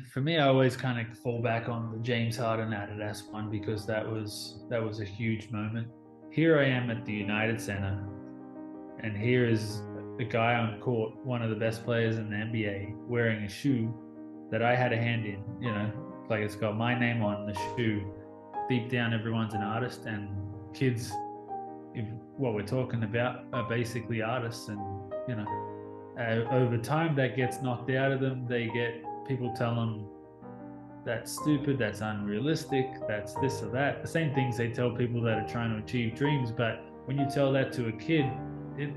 for me, I always kind of fall back on the James Harden Adidas one because that was a huge moment. Here I am at the United Center, and here is the guy on court, one of the best players in the NBA, wearing a shoe that I had a hand in. Like it's got my name on the shoe. Deep down, everyone's an artist, and kids, if what we're talking about, are basically artists, and over time that gets knocked out of them. They get people tell them that's stupid, that's unrealistic, that's this or that. The same things they tell people that are trying to achieve dreams. But when you tell that to a kid, it,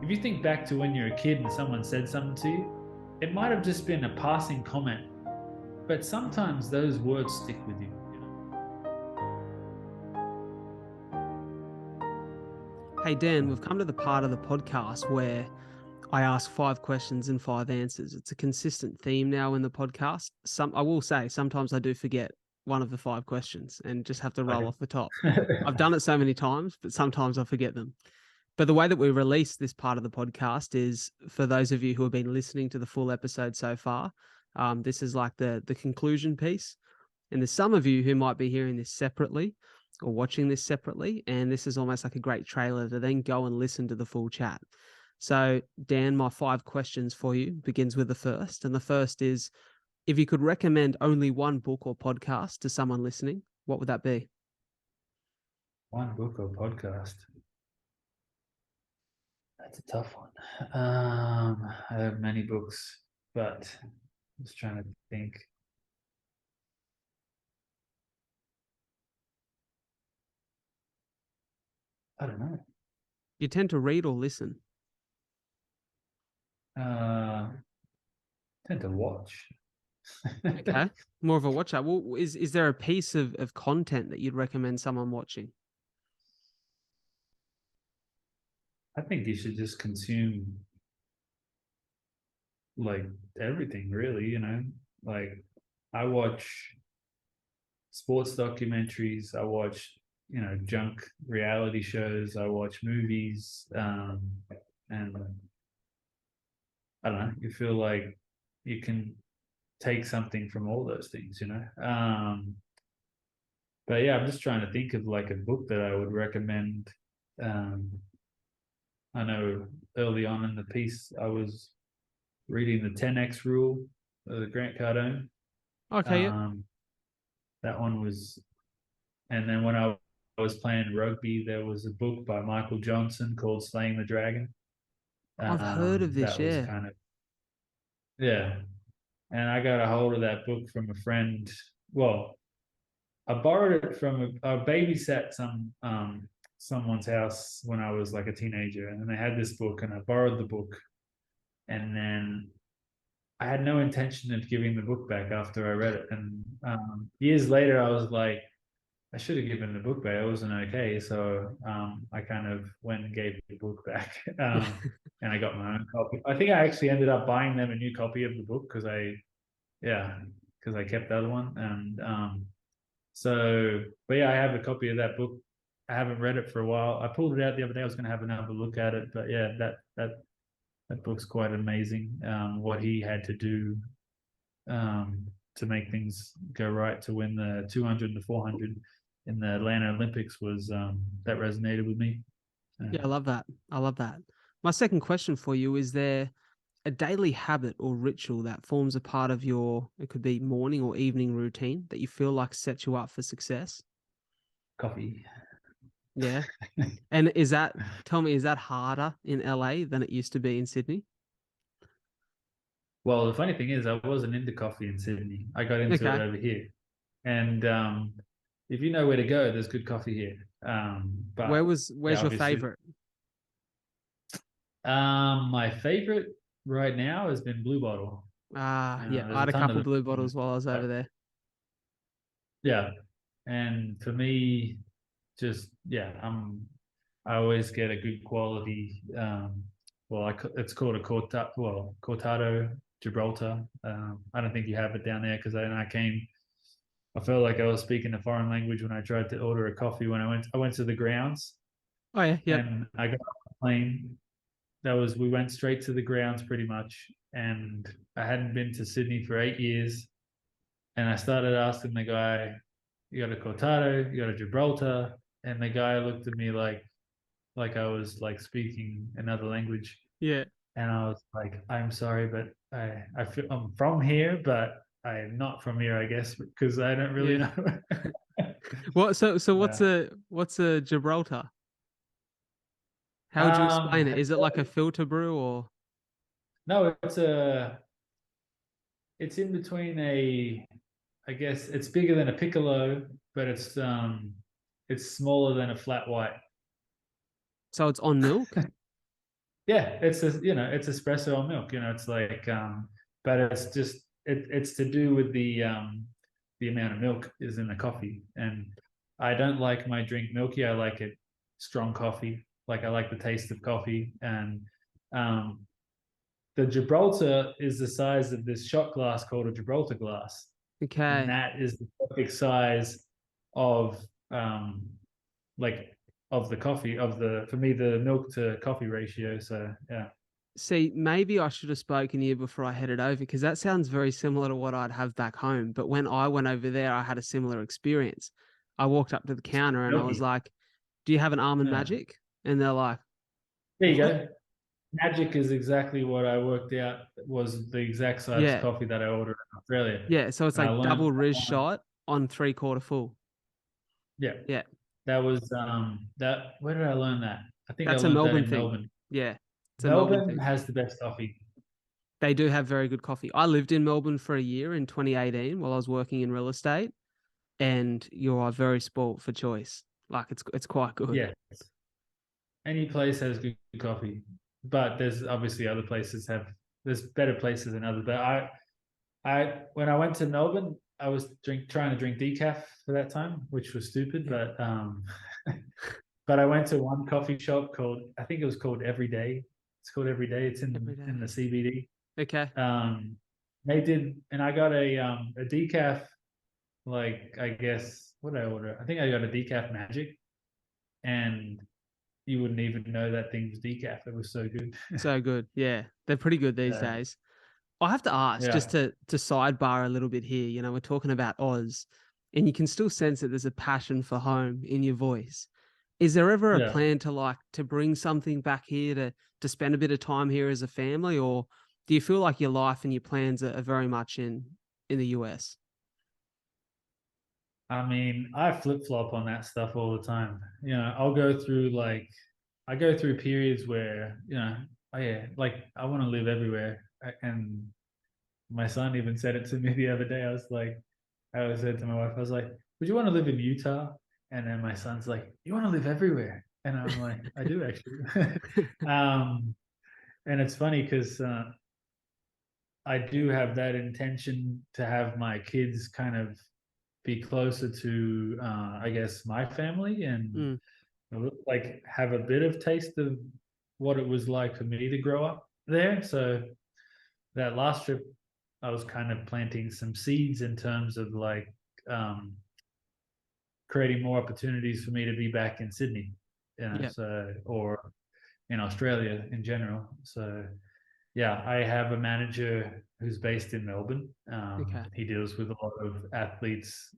if you think back to when you're a kid and someone said something to you, it might have just been a passing comment, but sometimes those words stick with you. Hey, Dan, we've come to the part of the podcast where I ask 5 questions and 5 answers. It's a consistent theme now in the podcast. I will say, sometimes I do forget one of the 5 questions and just have to roll off the top. I've done it so many times, but sometimes I forget them. But the way that we release this part of the podcast is for those of you who have been listening to the full episode so far. This is like the conclusion piece. And there's some of you who might be hearing this separately or watching this separately. And this is almost like a great trailer to then go and listen to the full chat. So, Dan, my 5 questions for you begins with the first. And the first is, if you could recommend only one book or podcast to someone listening, what would that be? One book or podcast? That's a tough one. I have many books, but I'm just trying to think. I don't know. You tend to read or listen? Tend to watch. Okay. More of a watcher. Well, is there a piece of content that you'd recommend someone watching? I think you should just consume like everything, really. Like I watch sports documentaries. I watch junk reality shows. I watch movies, and I don't know. You feel like you can take something from all those things. But yeah, I'm just trying to think of like a book that I would recommend. Um, I know early on in the piece I was reading the 10x rule of the Grant Cardone. Okay. Yep. Um, that one was, and then when I was playing rugby, there was a book by Michael Johnson called Slaying the Dragon. I've heard of this. That was Yeah. kind of, yeah. And I got a hold of that book from a friend. Well, I borrowed it from a babysat someone's house when I was like a teenager, and they had this book, and I borrowed the book, and then I had no intention of giving the book back after I read it. And years later, I was like, I should have given the book back. It wasn't okay. So I kind of went and gave the book back. And I got my own copy. I think I actually ended up buying them a new copy of the book yeah, because I kept the other one. And but yeah, I have a copy of that book. I haven't read it for a while. I pulled it out the other day. I was going to have another look at it. But yeah, that book's quite amazing. What he had to do to make things go right to win the 200 and the 400 in the Atlanta Olympics was that resonated with me. Yeah, I love that. I love that. My second question for you, is there a daily habit or ritual that forms a part of it could be morning or evening routine that you feel like sets you up for success? Coffee. Yeah. And tell me, is that harder in LA than it used to be in Sydney? Well, the funny thing is, I wasn't into coffee in Sydney. I got into it Okay. over here, and if you know where to go, there's good coffee here. But yeah, Where's your obviously, favorite? my favorite right now has been Blue Bottle. Yeah, I There's a had a ton of couple them. blue bottles while I was over Like, there. yeah, and for me, just yeah, I always get a good quality. It's called a cortado Gibraltar. I don't think you have it down there because when I came, I felt like I was speaking a foreign language when I tried to order a coffee. When I went to the grounds Oh yeah, yep. and I got off the plane. We went straight to the grounds pretty much, and I hadn't been to Sydney for 8 years. And I started asking the guy, "You got a cortado? You got a Gibraltar?" And the guy looked at me like I was like speaking another language. Yeah. And I was like, "I'm sorry, but I feel I'm from here, but I'm not from here, I guess, because I don't really Yeah. know." What? So Yeah. what's a Gibraltar? How would you explain it? Have Is it you like a filter brew or? No, it's in between I guess it's bigger than a piccolo, but it's smaller than a flat white. So it's on milk? Yeah, it's espresso on milk. It's like but it's to do with the amount of milk is in the coffee. And I don't like my drink milky. I like it strong coffee. Like I like the taste of coffee. And um the Gibraltar is the size of this shot glass called a Gibraltar glass. And Okay. that is the perfect size of um like of the coffee of the for me the milk to coffee ratio. So yeah. See, maybe I should have spoken to you before I headed over because that sounds very similar to what I'd have back home. But when I went over there, I had a similar experience. I walked up to the counter and I was Milky. like, "Do you have an almond Yeah. magic?" And they're like, There you "What?" go. Magic is exactly what I worked out was the exact size Yeah. coffee that I ordered in Australia. Yeah. So it's And I like learned double that Riz one. shot on 3/4 full. Yeah. Yeah. That was that where did I learn that? I think I That's a learned that Melbourne in thing. Melbourne. Yeah. It's a Melbourne Melbourne thing. has the best coffee. They do have very good coffee. I lived in Melbourne for a year in 2018 while I was working in real estate, and you are very spoilt for choice. Like it's quite good. Yeah. Any place has good coffee. But there's obviously other places have there's better places than others. But I when I went to Melbourne, I was trying to drink decaf for that time, which was stupid. Yeah. But I went to one coffee shop called I think it was called Everyday. It's called Everyday. It's Every in the day. CBD. Okay. Um, they did, and I got a decaf. Like I guess what did I order? I think I got a decaf magic, and you wouldn't even know that thing was decaf. It was so good. So good. Yeah. They're pretty good these Yeah, days. I have to ask, just yeah, to sidebar a little bit here, we're talking about Oz, and you can still sense that there's a passion for home in your voice. Is there ever a yeah. plan to bring something back here to spend a bit of time here as a family, or do you feel like your life and your plans are very much in the US? I mean, I flip flop on that stuff all the time. I'll go through I go through periods where oh yeah, like I want to live everywhere. And my son even said it to me the other day. I said to my wife, I was like, "Would you want to live in Utah?" And then my son's like, "You want to live everywhere?" And I'm like, "I do actually." um, and it's funny because I do have that intention to have my kids kind of be closer to, I guess, my family and Mm, like have a bit of taste of what it was like for me to grow up there. So that last trip, I was kind of planting some seeds in terms of like um, creating more opportunities for me to be back in Sydney, yeah. so or in Australia in general. So yeah, I have a manager who's based in Melbourne. Okay. He deals with a lot of athletes,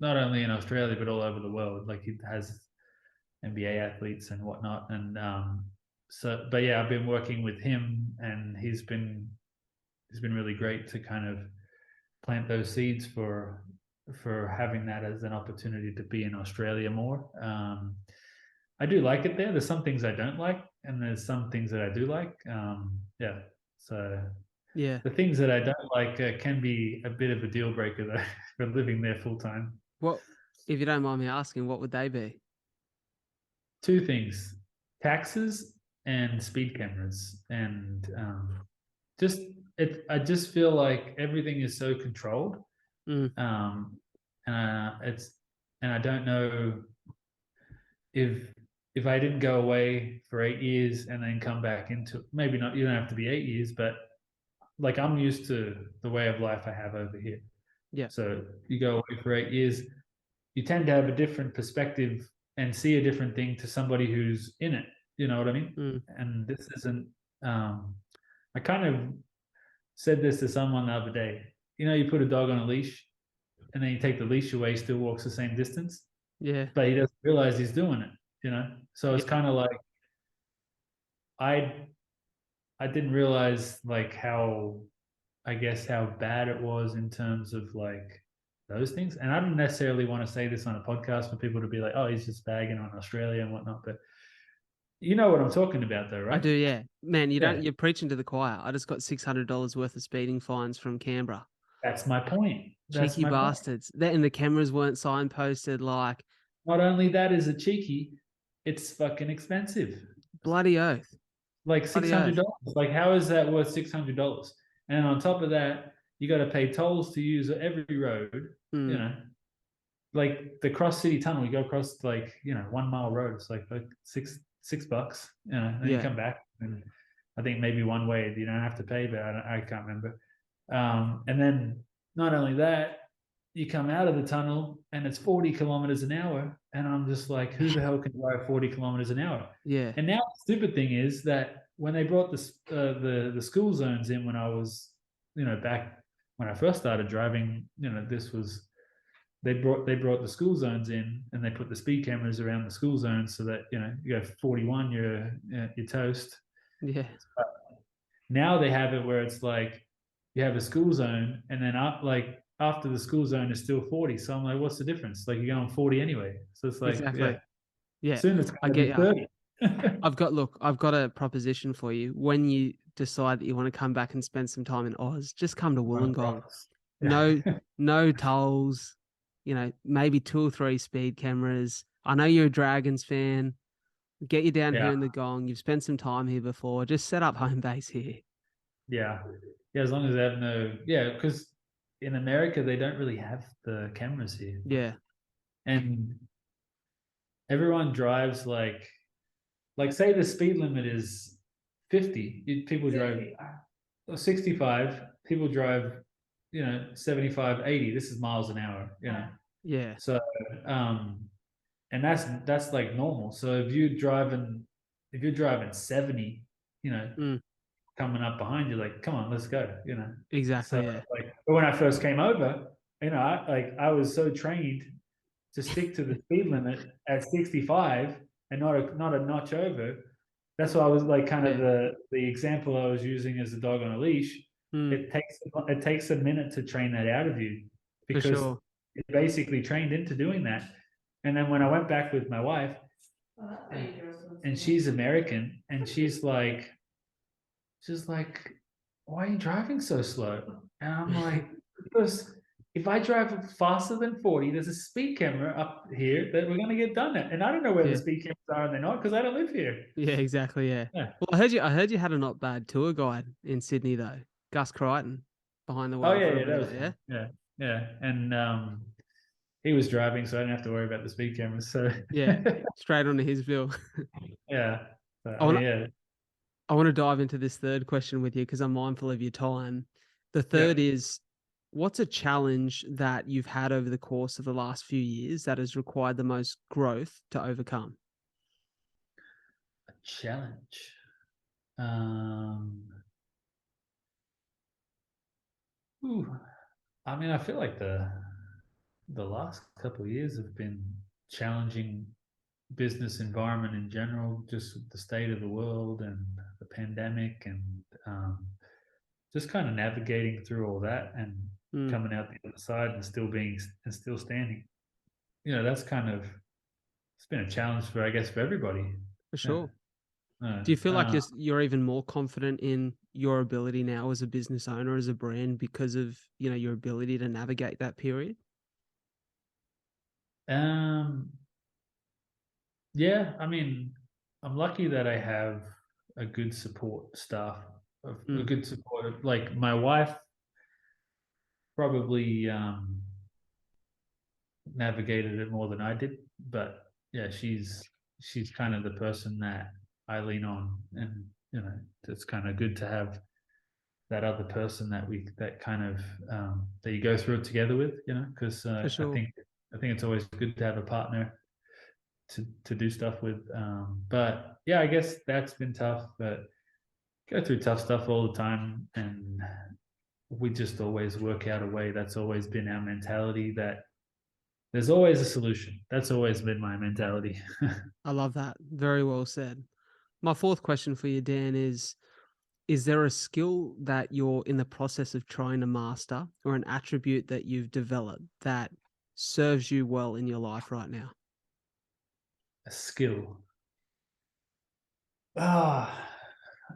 not only in Australia but all over the world. Like he has NBA athletes and whatnot. And but yeah, I've been working with him, and he's been really great to kind of plant those seeds for having that as an opportunity to be in Australia more. I do like it there. There's some things I don't like, and there's some things that I do like. Yeah, so Yeah. the things that I don't like can be a bit of a deal breaker though for living there full time. What, if you don't mind me asking, what would they be? Two things: taxes and speed cameras, and just it. I just feel like everything is so controlled, Mm, um, it's and I don't know if I didn't go away for 8 years and then come back into maybe not. You don't have to be 8 years, but like I'm used to the way of life I have over here. yeah. So you go away for 8 years, you tend to have a different perspective and see a different thing to somebody who's in it. You know what I mean? Mm, And this isn't. I kind of said this to someone the other day. You put a dog on a leash, and then you take the leash away, he still walks the same distance, Yeah. but he doesn't realize he's doing it, So it's Yeah. kind of like I I didn't realize like how I guess how bad it was in terms of like those things. And I don't necessarily want to say this on a podcast for people to be like, oh, he's just bagging on Australia and whatnot. But you know what I'm talking about, though, I right? do, yeah. Man, Yeah, you're preaching to the choir. I just got $600 worth of speeding fines from Canberra. that's my point. That's Cheeky my point. bastards. That and the cameras weren't signposted like Not only that is it cheeky, it's fucking expensive. bloody oath. Like six Bloody hundred oath. dollars. Like how is that worth $600? And on top of that, you got to pay tolls to use every road. You Mm, know, like the cross city tunnel, you go across like 1 mile road. It's like six bucks. and you yeah. come back, and I think maybe one way you don't have to pay, but I can't remember. And then not only that, you come out of the tunnel and it's 40 kilometers an hour, and I'm just like, who the hell can drive 40 kilometers an hour? Yeah. And now the stupid thing is that when they brought the school zones in when I was back when I first started driving, this was they brought the school zones in, and they put the speed cameras around the school zones so that you go 41, you're toast. Yeah. Now they have it where it's like you have a school zone, and then like after the school zone is still 40. So I'm like, what's the difference? Like you're going 40 anyway. So it's like, yeah, Exactly. Yeah. soon it's I going to get be ya. 30. I've got a proposition for you. When you decide that you want to come back and spend some time in Oz, just come to Wollongong. Yeah. No, no tolls, maybe 2 or 3 speed cameras. I know you're a Dragons fan. Get you down here Yeah. in the Gong. You've spent some time here before. Just set up home base here. Yeah. Yeah. As long as they have yeah, because in America, they don't really have the cameras here. Yeah. And everyone drives like say the speed limit is 50. People drive 65. People drive 75, 80. This is miles an hour. Yeah. So um and that's like normal. So if you're driving 70, you know Mm, coming up behind you, like, come on, let's go. So exactly. Yeah. like, but when I first came over, I was so trained to stick to the speed limit at 65 and not a notch over. That's why I was like kind of Yeah. the example I was using as a dog on a leash. Mm, It takes a minute to train that out of you, for because sure. it basically trained into doing that. And then when I went back with my wife, and she's American, and she's like, why are you driving so slow? And I'm like, because if I drive faster than 40, there's a speed camera up here that we're going to get done at. And I don't know where the Yeah. speed cameras are and they're not, because I don't live here. Yeah, exactly. Yeah. Yeah. Well, I heard you had a not bad tour guide in Sydney though. Gus Crichton behind the Oh, wheel yeah, for a yeah, bit that of was it. Yeah. fun. Yeah, yeah. And he was driving, so I didn't have to worry about the speed cameras. So, Yeah. Straight onto his bill. yeah. But, I I want mean, yeah. I want to dive into this third question with you because I'm mindful of your time. The Yeah. third is, what's a challenge that you've had over the course of the last few years that has required the most growth to overcome? A challenge. Um, ooh, I mean, I feel like the last couple of years have been challenging business environment in general, just the state of the world and the pandemic, and just kind of navigating through all that and Mm, coming out the other side and still standing. That's kind of it's been a challenge for, I guess, for everybody. for Yeah. sure. Do you feel like Uh, you're even more confident in your ability now as a business owner, as a brand, because of your ability to navigate that period? um, yeah, I mean, I'm lucky that I have a good support staff, a Mm, good support. Like my wife probably navigated it more than I did, but yeah, she's kind of the person that I lean on, and it's kind of good to have that other person that kind of that you go through it together with, because for I sure. think it's always good to have a partner to do stuff with. But yeah, I guess that's been tough, but go through tough stuff all the time, and we just always work out a way. That's always been our mentality, that there's always a solution. That's always been my mentality. I love that. Very well said. My fourth question for you, Dan, is there a skill that you're in the process of trying to master or an attribute that you've developed that serves you well in your life right now? A skill. Ah,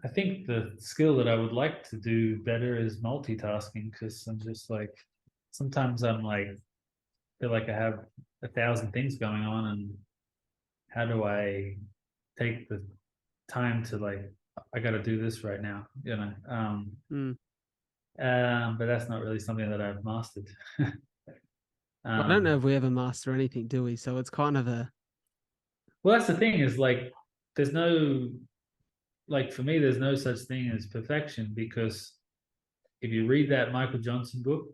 I think the skill that I would like to do better is multitasking, because I'm just like, sometimes I'm like, feel like I have 1,000 things going on, and how do I take the time to like, I got to do this right now, you know? Mm. But that's not really something that I've mastered. Well, I don't know um, if we ever master anything, do we? So it's kind of a, well, that's the thing, is like, there's no, like for me, there's no such thing as perfection, because if you read that Michael Johnson book,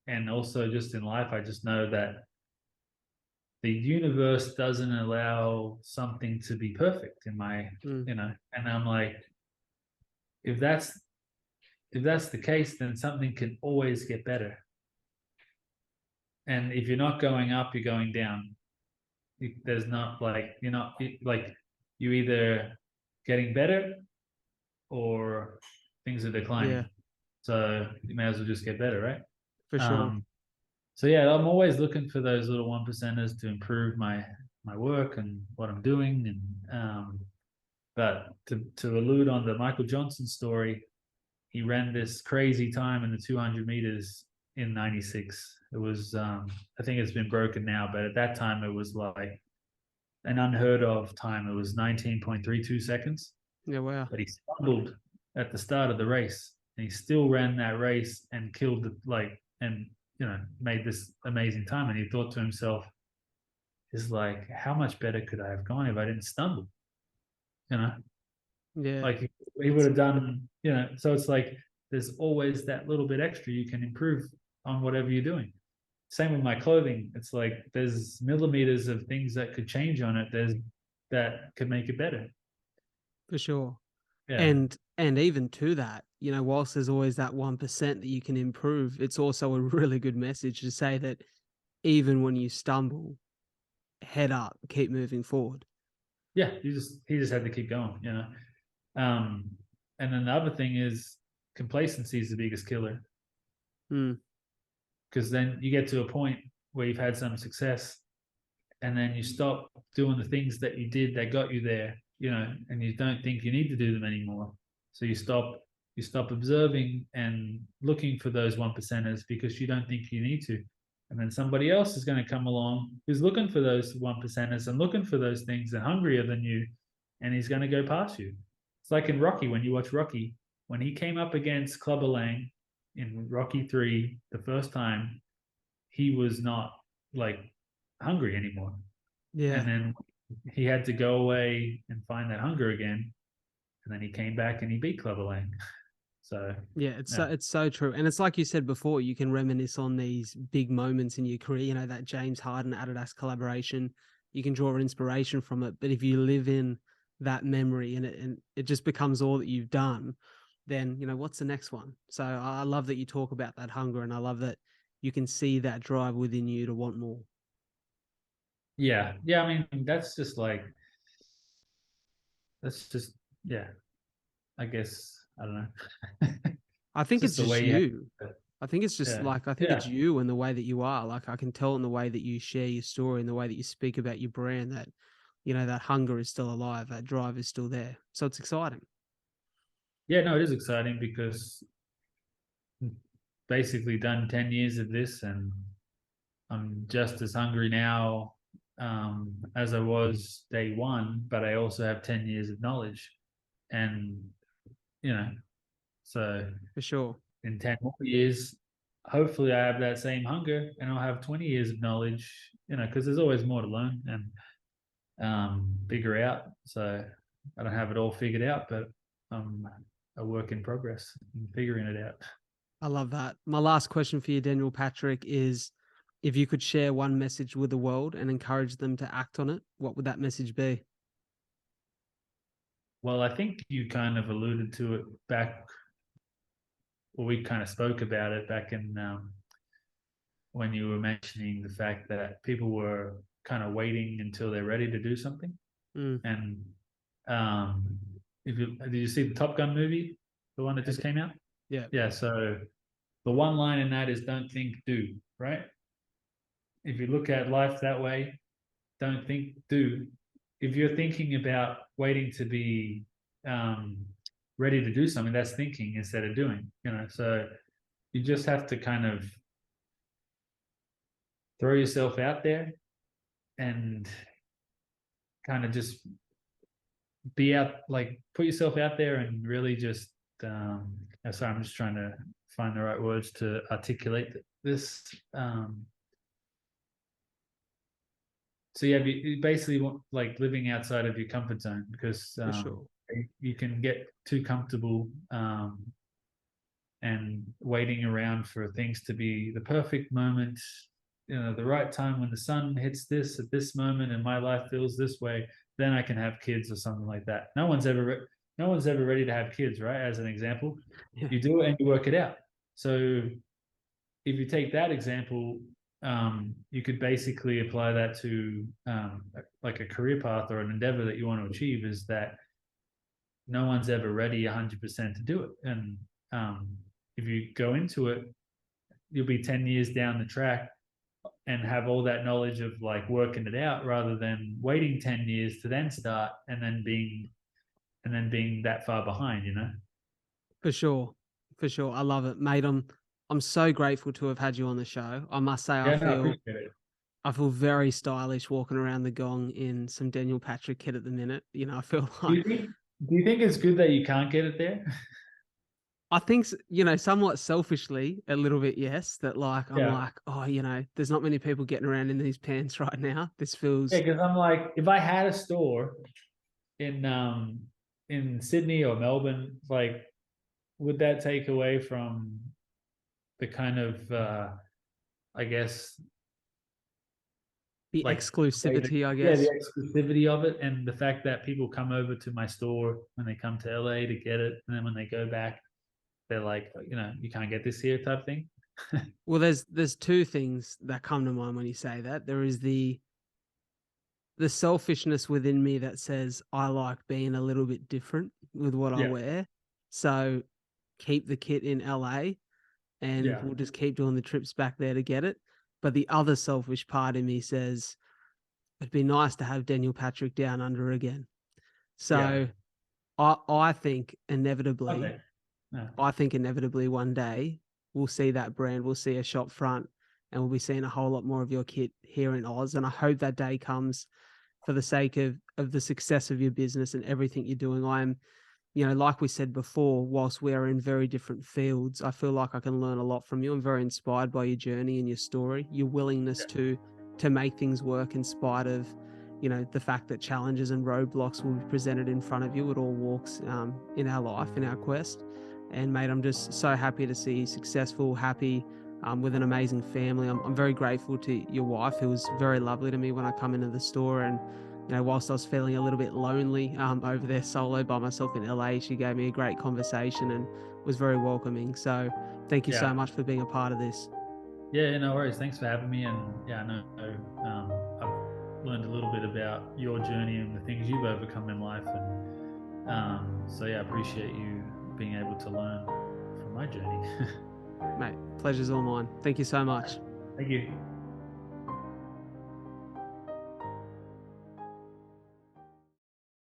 and also just in life, I just know that the universe doesn't allow something to be perfect in my, mm, and I'm like, if that's if that's the case, then something can always get better. And if you're not going up, you're going down. There's not like, you're not like, you either getting better or things are yeah, declining. So you may as well just get better, right? for sure. Um, so yeah, I'm always looking for those little one percenters to improve my work and what I'm doing. And but to allude on the Michael Johnson story, he ran this crazy time in the 200 meters in '96. It was I think it's been broken now, but at that time it was like an unheard of time. It was 19.32 seconds, Yeah, wow. but he stumbled at the start of the race, and he still ran that race and killed the like, and made this amazing time. And he thought to himself, is like, how much better could I have gone if I didn't stumble? You know, Yeah, like he would it's have done, so it's like there's always that little bit extra you can improve on whatever you're doing. Same with my clothing. It's like there's millimeters of things that could change on it. There's that could make it better. for sure. Yeah. And even to that, whilst there's always that 1% that you can improve, it's also a really good message to say that even when you stumble, head up, keep moving forward. Yeah. He just had to keep going. Um, and then the other thing is complacency is the biggest killer, Mm, because then you get to a point where you've had some success, and then you stop doing the things that you did that got you there, and you don't think you need to do them anymore. So you stop observing and looking for those one percenters because you don't think you need to. And then somebody else is going to come along who's looking for those one percenters and looking for those things and hungrier than you, and he's going to go past you. It's like in Rocky, when you watch Rocky, when he came up against Clubber Lang in Rocky 3 the first time, he was not like hungry anymore. yeah. And then he had to go away and find that hunger again. And then he came back and he beat Clubber Lang. So Yeah, it's so yeah, it's so true. And it's like you said before, you can reminisce on these big moments in your career, that James Harden Adidas collaboration. You can draw inspiration from it. But if you live in that memory and it just becomes all that you've done, then what's the next one? So I love that you talk about that hunger, and I love that you can see that drive within you to want more. yeah. I mean, that's just yeah. I guess I don't know. I It's think just it's the just way you have you. to, I think it's just yeah, like, I think it's yeah, you and the way that you are. Like, I can tell in the way that you share your story and the way that you speak about your brand that, that hunger is still alive, that drive is still there. So it's exciting. yeah. No, it is exciting because basically done 10 years of this, and I'm just as hungry now as I was day one, but I also have 10 years of knowledge, and you know, so For sure. in 10 more years, hopefully I have that same hunger, and I'll have 20 years of knowledge, because there's always more to learn and figure out. So I don't have it all figured out, but I'm a work in progress in figuring it out. I love that. My last question for you, Daniel Patrick, is if you could share one message with the world and encourage them to act on it, what would that message be? Well, I think you kind of alluded to it back we kind of spoke about it back in when you were mentioning the fact that people were kind of waiting until they're ready to do something. Mm. And did you see the Top Gun movie, the one that just came out? Yeah. Yeah. So the one line in that is "Don't think, do." Right? If you look at life that way, don't think, do. If you're thinking about waiting to be ready to do something, that's thinking instead of doing. So you just have to kind of throw yourself out there and kind of just be out, like put yourself out there and really just. Sorry, I'm just trying to find the right words to articulate this. So yeah, you basically want like living outside of your comfort zone because For sure. you can get too comfortable and waiting around for things to be the perfect moment, the right time when the sun hits this at this moment and my life feels this way, then I can have kids or something like that. No one's ever ready to have kids, right? As an example, Yeah. you do it and you work it out. So if you take that example, you could basically apply that to like a career path or an endeavor that you want to achieve. Is that no one's ever ready 100% to do it, and if you go into it, you'll be 10 years down the track and have all that knowledge of like working it out rather than waiting 10 years to then start and then being that far behind. For sure. For sure. I love it, mate. I'm so grateful to have had you on the show. I must say, Yeah, no, I appreciate it. I feel very stylish walking around the gong in some Daniel Patrick kit at the minute. I feel Do like you think do you think it's good that you can't get it there? I think, somewhat selfishly, a little bit, yes, that like, I'm Yeah. like, oh, there's not many people getting around in these pants right now. This Yeah, feels, because I'm like, if I had a store in Sydney or Melbourne, like, would that take away from the kind of I guess the like exclusivity, I yeah, the guess. exclusivity of it and the fact that people come over to my store when they come to LA to get it, and then when they go back, they're like, you can't get this here type thing. Well, there's two things that come to mind when you say that. There is the selfishness within me that says I like being a little bit different with what I Yeah, wear. So keep the kit in LA and yeah, we'll just keep doing the trips back there to get it. But the other selfish part in me says it'd be nice to have Daniel Patrick down under again. yeah. So I think inevitably, Okay. Yeah, one day we'll see that brand, we'll see a shop front, and we'll be seeing a whole lot more of your kit here in Oz. And I hope that day comes for the sake of the success of your business and everything you're doing. I'm, like we said before, whilst we are in very different fields, I feel like I can learn a lot from you. I'm very inspired by your journey and your story, your willingness to make things work in spite of, the fact that challenges and roadblocks will be presented in front of you at all walks in our life, in our quest. And mate, I'm just so happy to see you successful, happy, with an amazing family. I'm very grateful to your wife, who was very lovely to me when I come into the store. And whilst I was feeling a little bit lonely over there solo by myself in LA, she gave me a great conversation and was very welcoming. So thank you yeah, so much for being a part of this. yeah. No worries. Thanks for having me. And yeah, I know I've learned a little bit about your journey and the things you've overcome in life, and so yeah, I appreciate you being able to learn from my journey. Mate, pleasure's all mine. Thank you so much. Thank you.